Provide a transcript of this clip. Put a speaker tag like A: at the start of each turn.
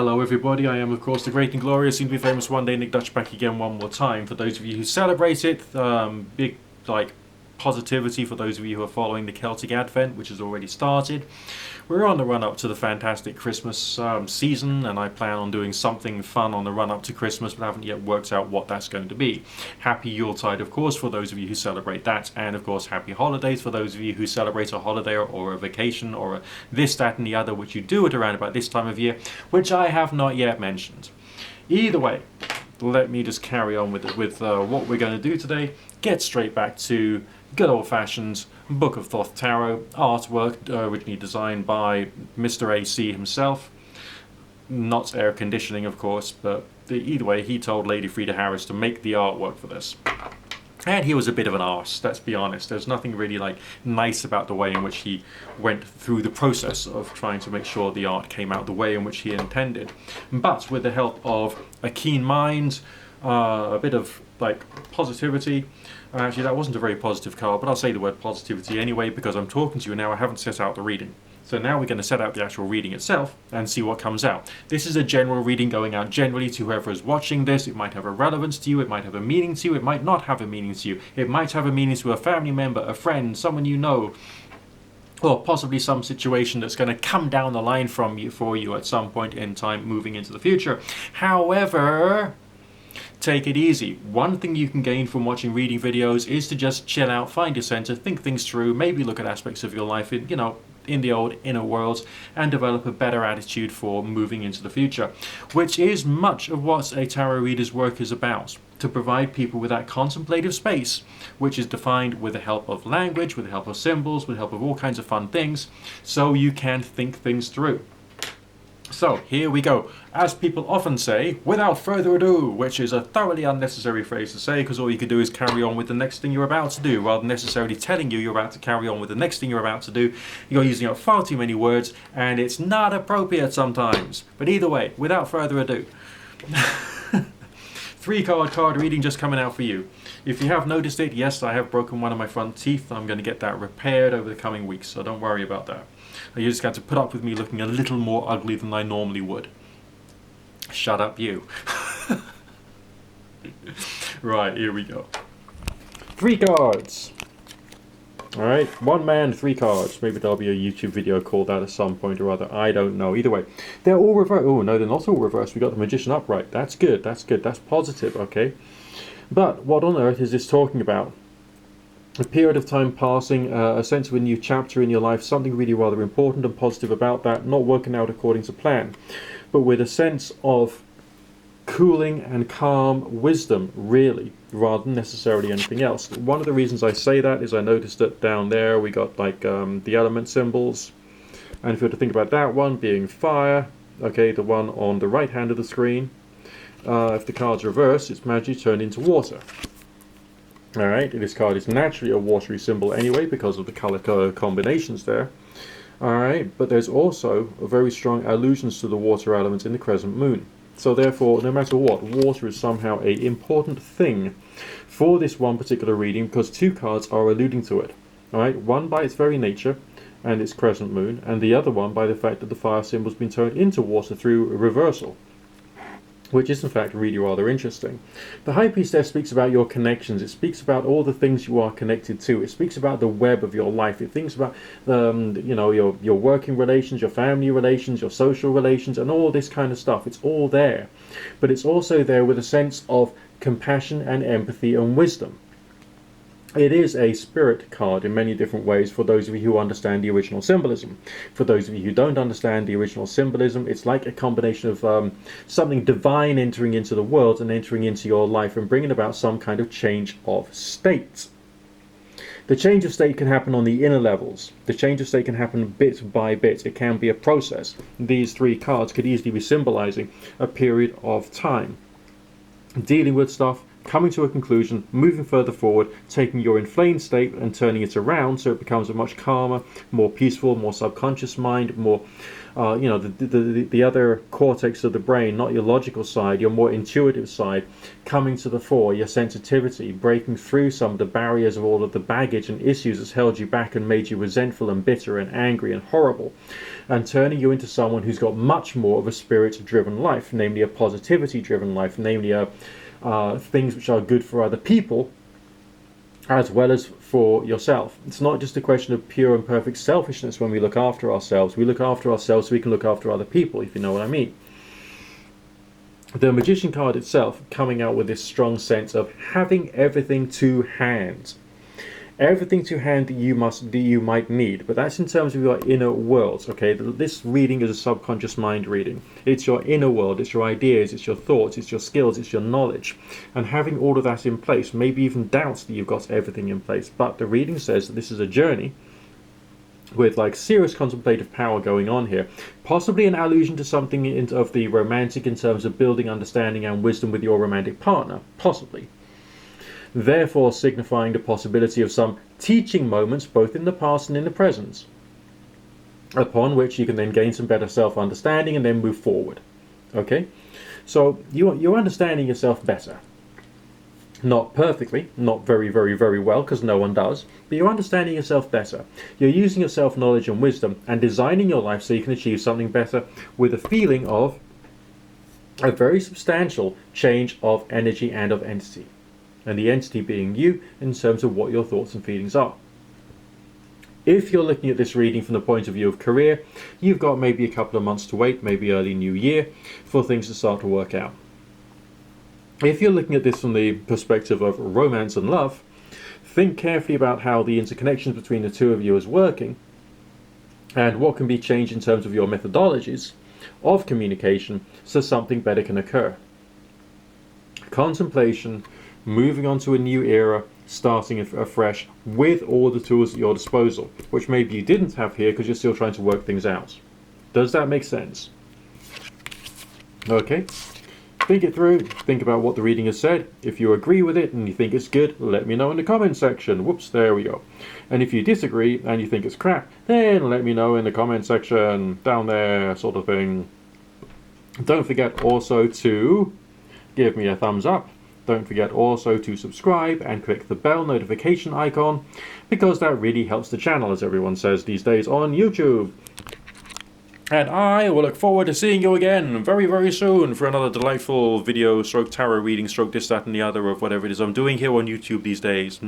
A: Hello everybody, I am of course the great and glorious, soon to be famous one day, Nick Dutch, back again one more time. For those of you who celebrate it, big positivity for those of you who are following the Celtic Advent, which has already started. We're on the run up to the fantastic Christmas season, and I plan on doing something fun on the run up to Christmas, but I haven't yet worked out what that's going to be. Happy Yuletide, of course, for those of you who celebrate that, and of course happy holidays for those of you who celebrate a holiday or a vacation or a this, that and the other, which you do at around about this time of year, which I have not yet mentioned. Either way, let me just carry on with what we're going to do today. Get straight back to good old-fashioned Book of Thoth Tarot artwork, originally designed by Mr. AC himself. Not air conditioning, of course, but either way, he told Lady Frida Harris to make the artwork for this. And he was a bit of an arse, let's be honest. There's nothing really nice about the way in which he went through the process of trying to make sure the art came out the way in which he intended. But with the help of a keen mind, a bit of positivity. Actually, that wasn't a very positive card, but I'll say the word positivity anyway because I'm talking to you now. I haven't set out the reading. So now we're going to set out the actual reading itself and see what comes out. This is a general reading going out generally to whoever is watching this. It might have a relevance to you, it might have a meaning to you, it might not have a meaning to you. It might have a meaning to a family member, a friend, someone you know, or possibly some situation that's going to come down the line for you at some point in time moving into the future. However, take it easy. One thing you can gain from watching reading videos is to just chill out, find your center, think things through, maybe look at aspects of your life in the old inner worlds, and develop a better attitude for moving into the future, which is much of what a tarot reader's work is about. To provide people with that contemplative space, which is defined with the help of language, with the help of symbols, with the help of all kinds of fun things, so you can think things through. So here we go. As people often say, without further ado, which is a thoroughly unnecessary phrase to say because all you could do is carry on with the next thing you're about to do rather than necessarily telling you you're about to carry on with the next thing you're about to do. You're using up far too many words and it's not appropriate sometimes. But either way, without further ado. 3-card reading just coming out for you. If you have noticed it, yes, I have broken one of my front teeth. I'm going to get that repaired over the coming weeks, so don't worry about that. You just got to put up with me looking a little more ugly than I normally would. Shut up, you. Right, here we go. 3 cards. Alright, 1 man, 3 cards. Maybe there'll be a YouTube video called that at some point or other. I don't know. Either way, they're all reversed. Oh, no, they're not all reversed. We got the Magician upright. That's good, that's good. That's positive, okay? But what on earth is this talking about? A period of time passing, a sense of a new chapter in your life, something really rather important and positive about that, not working out according to plan, but with a sense of cooling and calm wisdom, really, rather than necessarily anything else. One of the reasons I say that is I noticed that down there we got the element symbols, and if you were to think about that one being fire, okay, the one on the right hand of the screen, if the card's reversed, it's magically turned into water. Alright, this card is naturally a watery symbol anyway because of the color combinations there. Alright, but there's also a very strong allusions to the water element in the crescent moon. So therefore, no matter what, water is somehow an important thing for this one particular reading because 2 cards are alluding to it. Alright, one by its very nature and its crescent moon, and the other one by the fact that the fire symbol's been turned into water through a reversal, which is in fact really rather interesting. The High Priestess speaks about your connections. It speaks about all the things you are connected to. It speaks about the web of your life. It thinks about your working relations, your family relations, your social relations, and all this kind of stuff. It's all there. But it's also there with a sense of compassion and empathy and wisdom. It is a spirit card in many different ways for those of you who understand the original symbolism. For those of you who don't understand the original symbolism, it's like a combination of something divine entering into the world and entering into your life and bringing about some kind of change of state. The change of state can happen on the inner levels. The change of state can happen bit by bit. It can be a process. These 3 cards could easily be symbolizing a period of time, dealing with stuff, coming to a conclusion, moving further forward, taking your inflamed state and turning it around so it becomes a much calmer, more peaceful, more subconscious mind, more, the other cortex of the brain, not your logical side, your more intuitive side, coming to the fore, your sensitivity, breaking through some of the barriers of all of the baggage and issues that's held you back and made you resentful and bitter and angry and horrible, and turning you into someone who's got much more of a spirit-driven life, namely a positivity-driven life, namely a things which are good for other people as well as for yourself. It's not just a question of pure and perfect selfishness when we look after ourselves. We look after ourselves so we can look after other people, if you know what I mean. The Magician card itself coming out with this strong sense of having everything to hand. Everything to hand that you might need, but that's in terms of your inner world. Okay, this reading is a subconscious mind reading. It's your inner world, it's your ideas, it's your thoughts, it's your skills, it's your knowledge, and having all of that in place. Maybe even doubts that you've got everything in place, but the reading says that this is a journey with like serious contemplative power going on here, possibly an allusion to something of the romantic in terms of building understanding and wisdom with your romantic partner, possibly. Therefore signifying the possibility of some teaching moments both in the past and in the present, upon which you can then gain some better self-understanding and then move forward. Okay, so you're understanding yourself better. Not perfectly, not very, very, very well, because no one does, but you're understanding yourself better. You're using your self-knowledge and wisdom and designing your life so you can achieve something better with a feeling of a very substantial change of energy and of entity. And the entity being you in terms of what your thoughts and feelings are. If you're looking at this reading from the point of view of career, you've got maybe a couple of months to wait, maybe early new year, for things to start to work out. If you're looking at this from the perspective of romance and love, think carefully about how the interconnections between the two of you is working and what can be changed in terms of your methodologies of communication so something better can occur. Contemplation, moving on to a new era, starting afresh with all the tools at your disposal, which maybe you didn't have here because you're still trying to work things out. Does that make sense? Okay, think it through, think about what the reading has said. If you agree with it and you think it's good, let me know in the comment section. Whoops, there we go. And if you disagree and you think it's crap, then let me know in the comment section down there, sort of thing. Don't forget also to give me a thumbs up. Don't forget also to subscribe and click the bell notification icon, because that really helps the channel, as everyone says these days on YouTube. And I will look forward to seeing you again very, very soon for another delightful video, stroke tarot reading, stroke this, that and the other of whatever it is I'm doing here on YouTube these days.